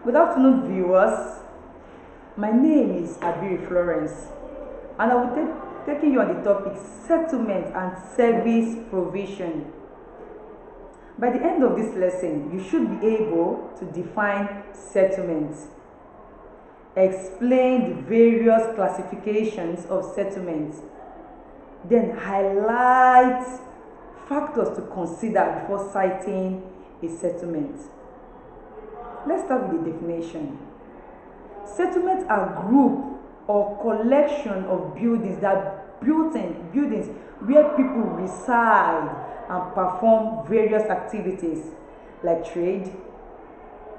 Good afternoon, viewers. My name is Abiri Florence, and I will be taking you on the topic settlement and service provision. By the end of this lesson, you should be able to define settlement, explain the various classifications of settlement, then highlight factors to consider before citing a settlement. Let's start with the definition. Settlements are group or collection of buildings buildings where people reside and perform various activities like trade,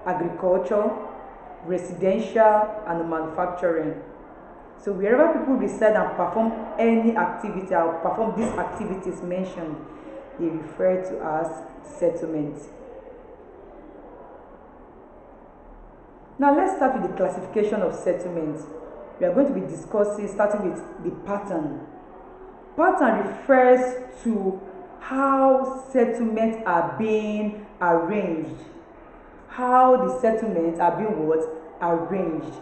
agriculture, residential, and manufacturing. So wherever people reside and perform any activity or perform these activities mentioned, they refer to as settlements. Now let's start with the classification of settlements. We are going to be discussing starting with the pattern. Pattern refers to how settlements are being arranged. How the settlements are being arranged.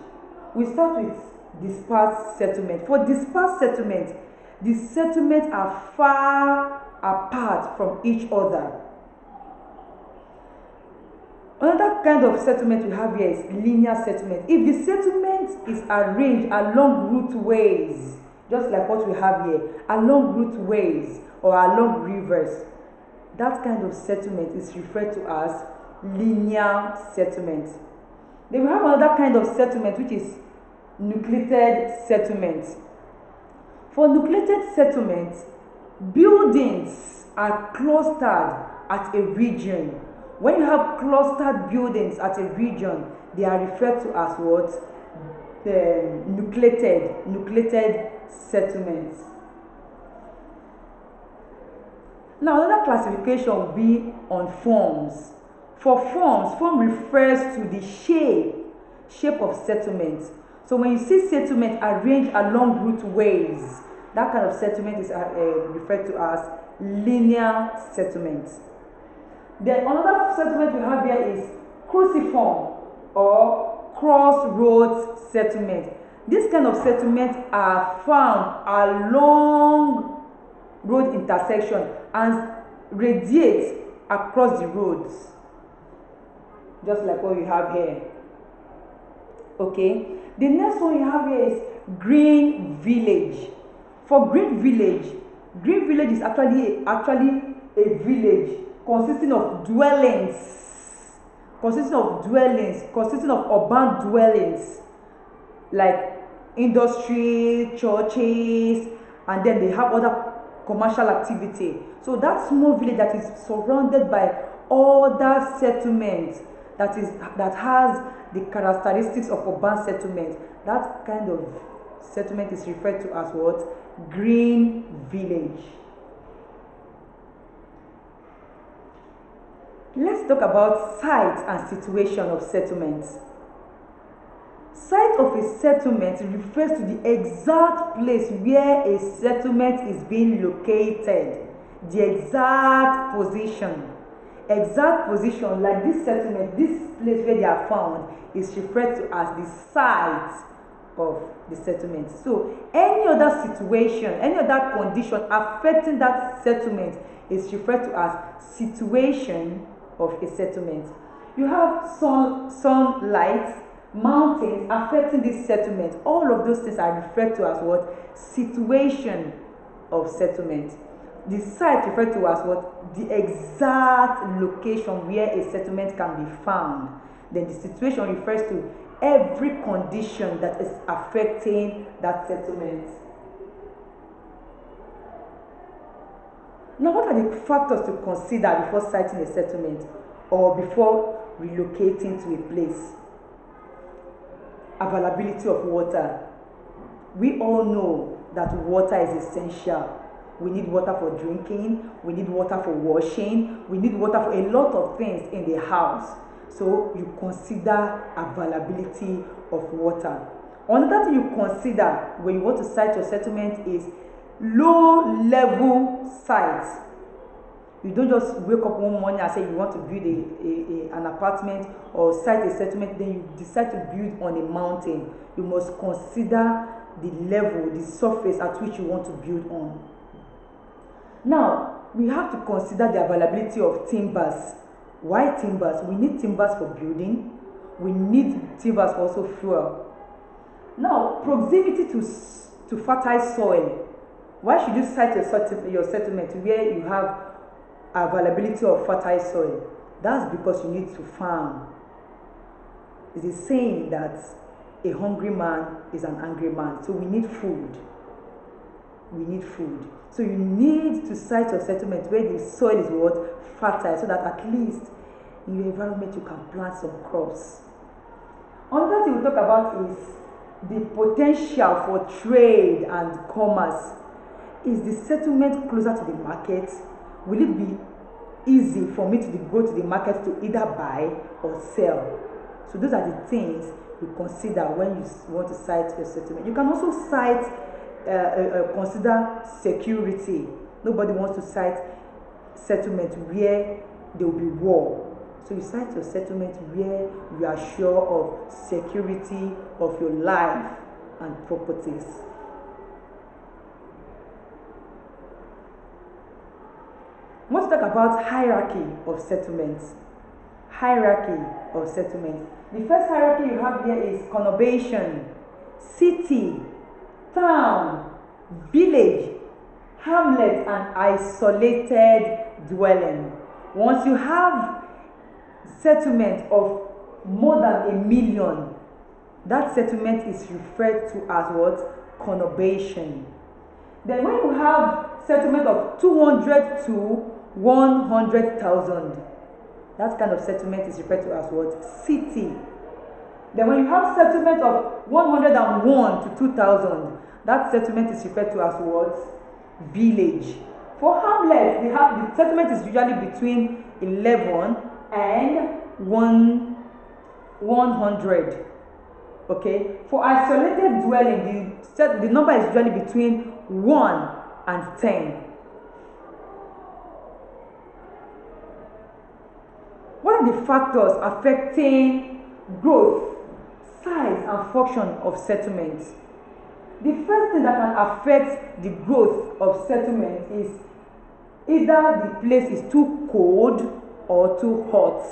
We start with dispersed settlement. For dispersed settlement, the settlements are far apart from each other. Another kind of settlement we have here is linear settlement. If the settlement is arranged along routeways, just like what we have here, along routeways or along rivers, that kind of settlement is referred to as linear settlement. Then we have another kind of settlement which is nucleated settlement. For nucleated settlement, buildings are clustered at a region. When you have clustered buildings at a region, they are referred to as what? The nucleated settlements. Now another classification will be on forms. For form refers to the shape of settlements. So when you see settlement arranged along routeways, that kind of settlement is referred to as linear settlements. Then another settlement we have here is cruciform or crossroads settlement. This kind of settlements are found along road intersection and radiate across the roads, just like what we have here. Okay, the next one you have here is green village. For green village is actually a village consisting of urban dwellings like industry, churches, and then they have other commercial activity. So that small village that is surrounded by other settlements that has the characteristics of urban settlement, that kind of settlement is referred to as what? Green village. Let's talk about site and situation of settlements. Site of a settlement refers to the exact place where a settlement is being located, the exact position. Like this settlement, this place where they are found is referred to as the site of the settlement. So any other situation, any other condition affecting that settlement is referred to as situation of a settlement. You have sunlight, mountains affecting this settlement. All of those things are referred to as what? Situation of settlement. The site referred to as what? The exact location where a settlement can be found. Then the situation refers to every condition that is affecting that settlement. Now, what are the factors to consider before citing a settlement or before relocating to a place? Availability of water. We all know that water is essential. We need water for drinking, we need water for washing, we need water for a lot of things in the house. So you consider availability of water. Another thing you consider when you want to cite your settlement is low level sites. You don't just wake up one morning and say you want to build an apartment or site a settlement, then you decide to build on a mountain. You must consider the level, the surface at which you want to build on. Now, we have to consider the availability of timbers. Why timbers? We need timbers for building. We need timbers for also fuel. Now, proximity to fertile soil. Why should you site your settlement where you have availability of fertile soil? That's because you need to farm. It is saying that a hungry man is an angry man. So we need food. We need food. So you need to site your settlement where the soil is what? Fertile, so that at least in your environment you can plant some crops. Another thing we talk about is the potential for trade and commerce. Is the settlement closer to the market? Will it be easy for me to go to the market to either buy or sell? So those are the things you consider when you want to site your settlement. You can also consider security. Nobody wants to site settlement where there will be war. So you site your settlement where you are sure of security of your life and properties. I want to talk about hierarchy of settlements. Hierarchy of settlements. The first hierarchy you have here is conurbation, city, town, village, hamlet, and isolated dwelling. Once you have settlement of more than 1 million, that settlement is referred to as what? Conurbation. Then when you have settlement of 200 to 100,000, that kind of settlement is referred to as what? City. Then when you have settlement of 101 to 2,000, that settlement is referred to as what? Village. For hamlet, the settlement is usually between 11 and 100. Okay. For isolated dwelling, the number is usually between 1 and 10. What are the factors affecting growth, size, and function of settlements? The first thing that can affect the growth of settlement is either the place is too cold or too hot.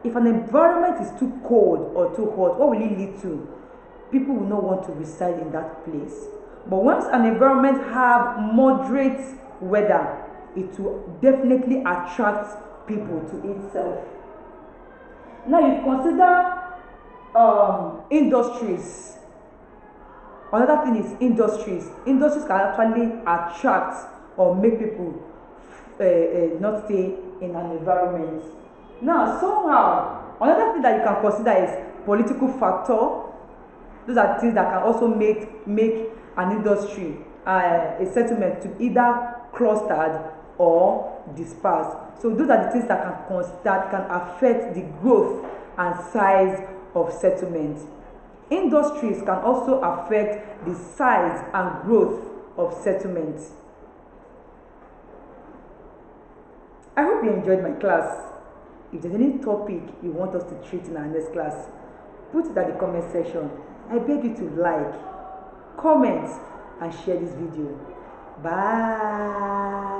If an environment is too cold or too hot, what will it lead to? People will not want to reside in that place. But once an environment have moderate weather, it will definitely attract people to itself. Now you consider industries. Another thing is industries. Industries can actually attract or make people not stay in an environment. Now, somehow, another thing that you can consider is political factor. Those are things that can also make an industry, a settlement, to either clustered or dispersed. So those are the things that can affect the growth and size of settlements. Industries can also affect the size and growth of settlements. I hope you enjoyed my class. If there's any topic you want us to treat in our next class, put it at the comment section. I beg you to like, comment, and share this video. Bye.